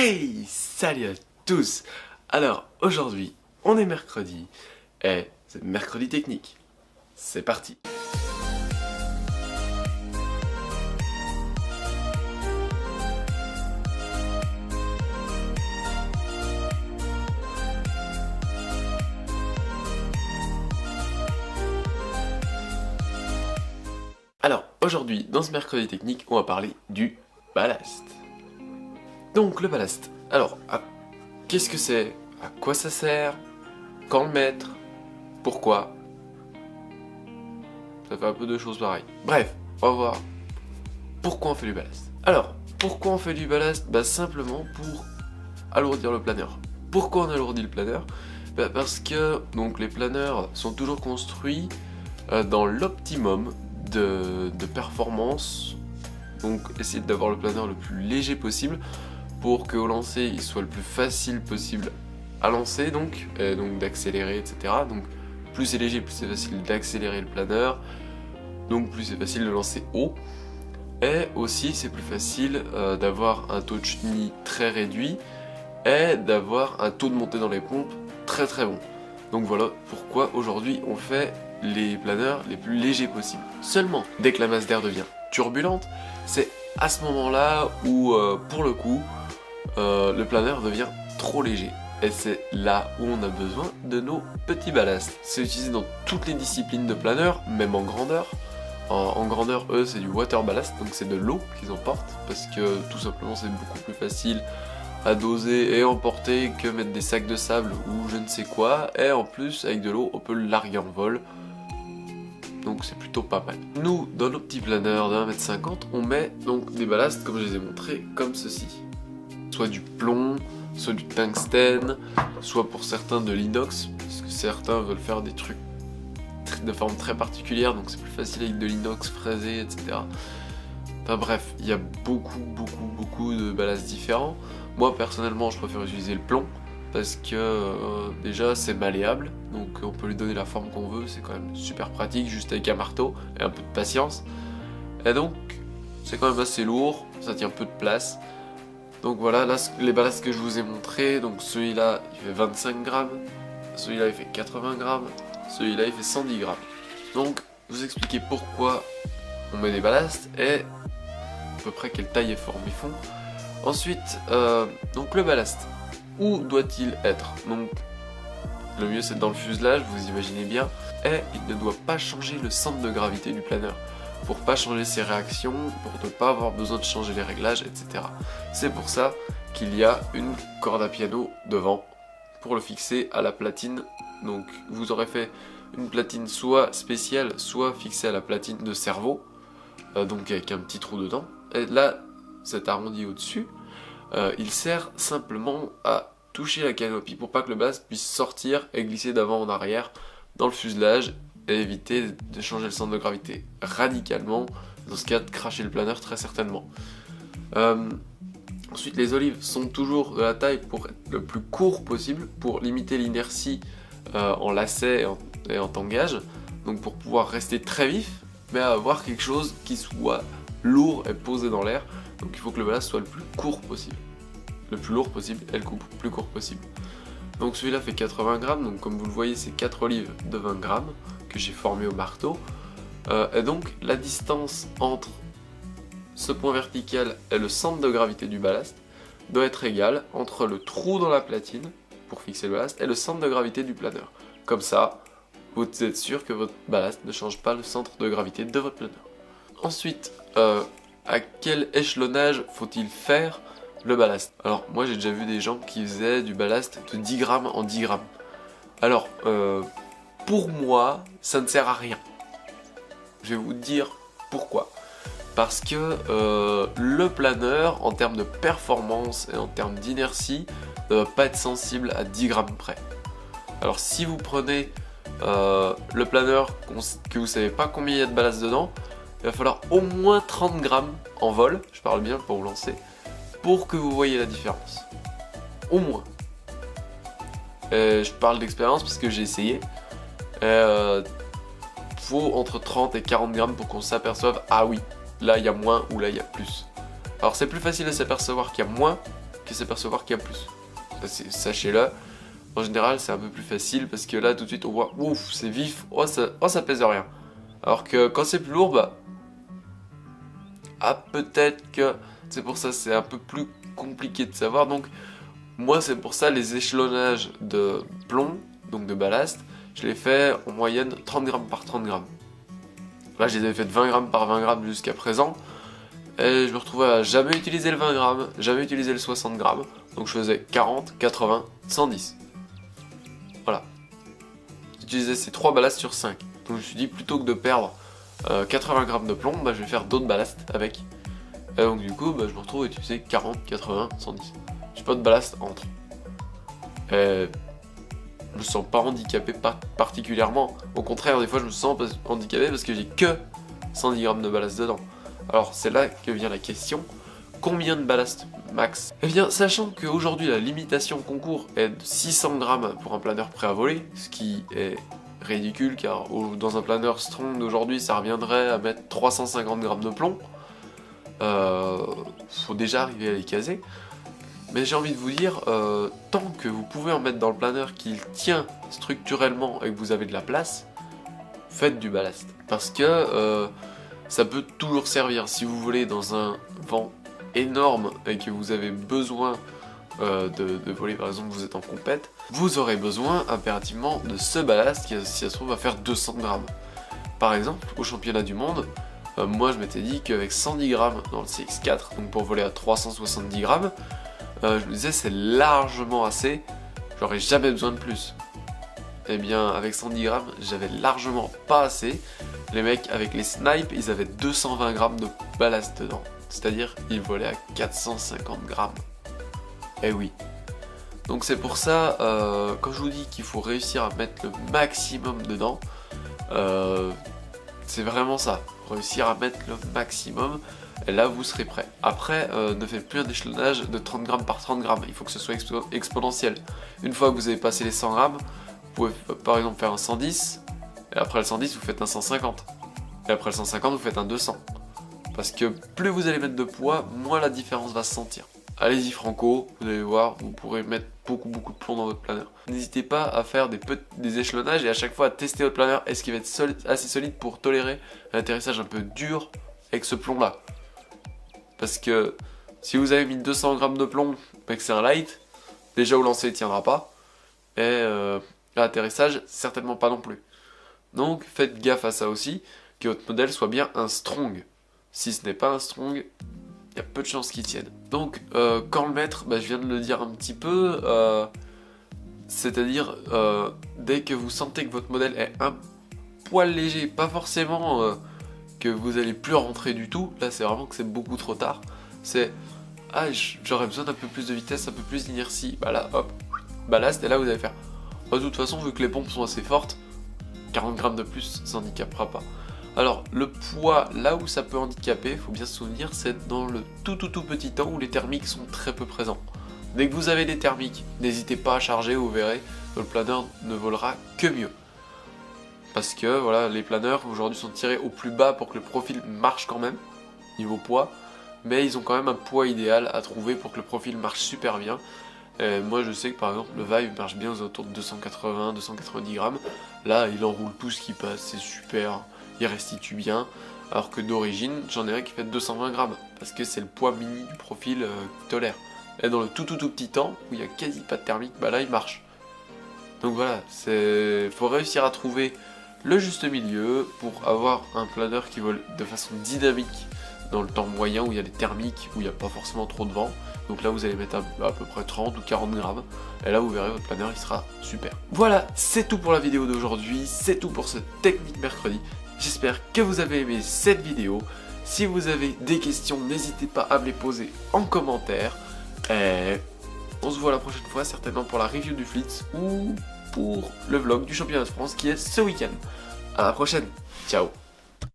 Hey, salut à tous. Alors aujourd'hui, on est mercredi et c'est mercredi technique. C'est parti. Alors aujourd'hui, dans ce mercredi technique, on va parler du ballast. Donc le ballast, alors qu'est-ce que c'est? À quoi ça sert? Quand le mettre? Pourquoi? Ça fait un peu de choses pareilles. Bref, on va voir pourquoi on fait du ballast. Alors, pourquoi on fait du ballast? Simplement pour alourdir le planeur. Pourquoi on alourdit le planeur? Parce que donc, les planeurs sont toujours construits dans l'optimum de performance. Donc essayer d'avoir le planeur le plus léger possible pour qu'au lancer il soit le plus facile possible à lancer, donc d'accélérer, etc. Donc plus c'est léger, plus c'est facile d'accélérer le planeur, donc plus c'est facile de lancer haut. Et aussi c'est plus facile d'avoir un taux de chenille très réduit et d'avoir un taux de montée dans les pompes très très bon. Donc voilà pourquoi aujourd'hui on fait les planeurs les plus légers possibles. Seulement, dès que la masse d'air devient turbulente, c'est à ce moment-là où, pour le coup, le planeur devient trop léger. Et c'est là où on a besoin de nos petits ballasts. C'est utilisé dans toutes les disciplines de planeur, même en grandeur. En grandeur, eux, c'est du water ballast, donc c'est de l'eau qu'ils emportent, parce que tout simplement c'est beaucoup plus facile à doser et emporter que mettre des sacs de sable ou je ne sais quoi. Et en plus, avec de l'eau, on peut le larguer en vol. Donc c'est plutôt pas mal. Nous, dans nos petits planeurs de 1,50 m, on met donc des ballasts, comme je les ai montrés, comme ceci. Soit du plomb, soit du tungstène, soit pour certains de l'inox, parce que certains veulent faire des trucs de forme très particulière, donc c'est plus facile avec de l'inox fraisé, etc. Enfin bref, il y a beaucoup de ballasts différents. Moi personnellement, je préfère utiliser le plomb, parce que déjà c'est malléable, donc on peut lui donner la forme qu'on veut, c'est quand même super pratique, juste avec un marteau et un peu de patience. Et donc c'est quand même assez lourd, ça tient peu de place. Donc voilà, là les ballasts que je vous ai montrés, donc celui-là il fait 25 grammes, celui-là il fait 80 grammes, celui-là il fait 110 grammes. Donc je vous expliquer pourquoi on met des ballasts et à peu près quelle taille et forme ils font. Ensuite, donc le ballast. Où doit-il être? Donc, le mieux c'est dans le fuselage, vous imaginez bien, et il ne doit pas changer le centre de gravité du planeur, pour pas changer ses réactions, pour ne pas avoir besoin de changer les réglages, etc. C'est pour ça qu'il y a une corde à piano devant, pour le fixer à la platine. Donc, vous aurez fait une platine soit spéciale, soit fixée à la platine de cerveau, donc avec un petit trou dedans. Et là, cet arrondi au-dessus, il sert simplement à toucher la canopie pour pas que le ballast puisse sortir et glisser d'avant en arrière dans le fuselage et éviter de changer le centre de gravité radicalement, dans ce cas de cracher le planeur très certainement. Ensuite, les olives sont toujours de la taille pour être le plus court possible, pour limiter l'inertie en lacet et en tangage, donc pour pouvoir rester très vif mais avoir quelque chose qui soit lourd et posé dans l'air. Donc il faut que le ballast soit le plus court possible, le plus lourd possible et le plus court possible. Donc celui-là fait 80 grammes, donc comme vous le voyez c'est 4 olives de 20 grammes que j'ai formées au marteau. Et donc la distance entre ce point vertical et le centre de gravité du ballast doit être égale entre le trou dans la platine pour fixer le ballast et le centre de gravité du planeur. Comme ça, vous êtes sûr que votre ballast ne change pas le centre de gravité de votre planeur. Ensuite, à quel échelonnage faut-il faire le ballast? Alors moi j'ai déjà vu des gens qui faisaient du ballast de 10 grammes en 10 grammes. Alors pour moi ça ne sert à rien. Je vais vous dire pourquoi. Parce que le planeur en termes de performance et en termes d'inertie ne va pas être sensible à 10 grammes près. Alors si vous prenez le planeur que vous savez pas combien il y a de ballast dedans, il va falloir au moins 30 grammes en vol, je parle bien pour vous lancer, pour que vous voyez la différence. Au moins. Je parle d'expérience parce que j'ai essayé. Faut entre 30 et 40 grammes pour qu'on s'aperçoive, ah oui, là il y a moins ou là il y a plus. Alors c'est plus facile de s'apercevoir qu'il y a moins que s'apercevoir qu'il y a plus. Sachez-le, en général c'est un peu plus facile parce que là tout de suite on voit ouf c'est vif, oh ça pèse rien. Alors que quand c'est plus lourd, bah peut-être que c'est pour ça c'est un peu plus compliqué de savoir. Donc moi c'est pour ça les échelonnages de plomb, donc de ballast, je les fais en moyenne 30 grammes par 30 grammes. Là je les avais fait de 20 grammes par 20 grammes jusqu'à présent. Et je me retrouvais à jamais utiliser le 20 grammes, jamais utiliser le 60 grammes. Donc je faisais 40, 80, 110. Voilà. J'utilisais ces 3 ballasts sur 5. Donc je me suis dit, plutôt que de perdre 80 grammes de plomb, bah, je vais faire d'autres ballasts avec. Et donc du coup, bah, je me retrouve à utiliser 40, 80, 110. J'ai pas de ballast entre. Et je me sens pas handicapé particulièrement. Au contraire, des fois je me sens handicapé parce que j'ai que 110 grammes de ballast dedans. Alors c'est là que vient la question, combien de ballast max? Eh bien, sachant qu'aujourd'hui la limitation concours est de 600 grammes pour un planeur prêt à voler, ce qui est ridicule car dans un planeur strong d'aujourd'hui ça reviendrait à mettre 350 grammes de plomb, faut déjà arriver à les caser. Mais j'ai envie de vous dire, tant que vous pouvez en mettre dans le planeur qui tient structurellement et que vous avez de la place, faites du ballast. Parce que ça peut toujours servir. Si vous voulez dans un vent énorme et que vous avez besoin de voler, par exemple vous êtes en compète, vous aurez besoin impérativement de ce ballast qui, si ça se trouve, va faire 200 grammes. Par exemple, au championnat du monde, moi je m'étais dit qu'avec 110 grammes dans le CX4, donc pour voler à 370 grammes, je me disais c'est largement assez, j'aurais jamais besoin de plus. Eh bien avec 110 grammes, j'avais largement pas assez. Les mecs avec les snipes, ils avaient 220 grammes de ballast dedans. C'est-à-dire, ils volaient à 450 grammes. Eh oui. Donc c'est pour ça, quand je vous dis qu'il faut réussir à mettre le maximum dedans, c'est vraiment ça. Réussir à mettre le maximum, et là vous serez prêt. Après, ne faites plus un échelonnage de 30 grammes par 30 grammes. Il faut que ce soit exponentiel. Une fois que vous avez passé les 100 grammes, vous pouvez par exemple faire un 110. Et après le 110, vous faites un 150. Et après le 150, vous faites un 200. Parce que plus vous allez mettre de poids, moins la différence va se sentir. Allez-y franco, vous allez voir, vous pourrez mettre beaucoup de plomb dans votre planeur. N'hésitez pas à faire des échelonnages et à chaque fois à tester votre planeur. Est-ce qu'il va être assez solide pour tolérer un atterrissage un peu dur avec ce plomb là? Parce que si vous avez mis 200 grammes de plomb mais que c'est un light, déjà au lancer il ne tiendra pas. Et l'atterrissage, certainement pas non plus. Donc faites gaffe à ça aussi, que votre modèle soit bien un strong. Si ce n'est pas un strong, il y a peu de chances qu'il tienne. Donc quand le mettre, bah, je viens de le dire un petit peu, c'est-à-dire dès que vous sentez que votre modèle est un poil léger, pas forcément que vous allez plus rentrer du tout, là c'est vraiment que c'est beaucoup trop tard, c'est ah j'aurais besoin d'un peu plus de vitesse, un peu plus d'inertie, bah là hop, ballast et là vous allez faire, de toute façon vu que les pompes sont assez fortes, 40 grammes de plus, ça handicapera pas. Alors, le poids, là où ça peut handicaper, il faut bien se souvenir, c'est dans le tout petit temps où les thermiques sont très peu présents. Dès que vous avez des thermiques, n'hésitez pas à charger, vous verrez, le planeur ne volera que mieux. Parce que, voilà, les planeurs aujourd'hui sont tirés au plus bas pour que le profil marche quand même, niveau poids, mais ils ont quand même un poids idéal à trouver pour que le profil marche super bien. Et moi je sais que par exemple le Vive marche bien aux alentours de 280-290 grammes. Là il enroule tout ce qui passe, c'est super, il restitue bien. Alors que d'origine j'en ai un qui fait 220 grammes parce que c'est le poids mini du profil qui tolère. Et dans le tout petit temps où il n'y a quasi pas de thermique, bah là il marche. Donc voilà, faut réussir à trouver le juste milieu pour avoir un planeur qui vole de façon dynamique dans le temps moyen où il y a les thermiques, où il n'y a pas forcément trop de vent. Donc là vous allez mettre à peu près 30 ou 40 grammes. Et là vous verrez votre planeur il sera super. Voilà, c'est tout pour la vidéo d'aujourd'hui. C'est tout pour ce technique mercredi. J'espère que vous avez aimé cette vidéo. Si vous avez des questions, n'hésitez pas à me les poser en commentaire. Et on se voit la prochaine fois, certainement pour la review du Flitz ou pour le vlog du championnat de France qui est ce week-end. À la prochaine, ciao.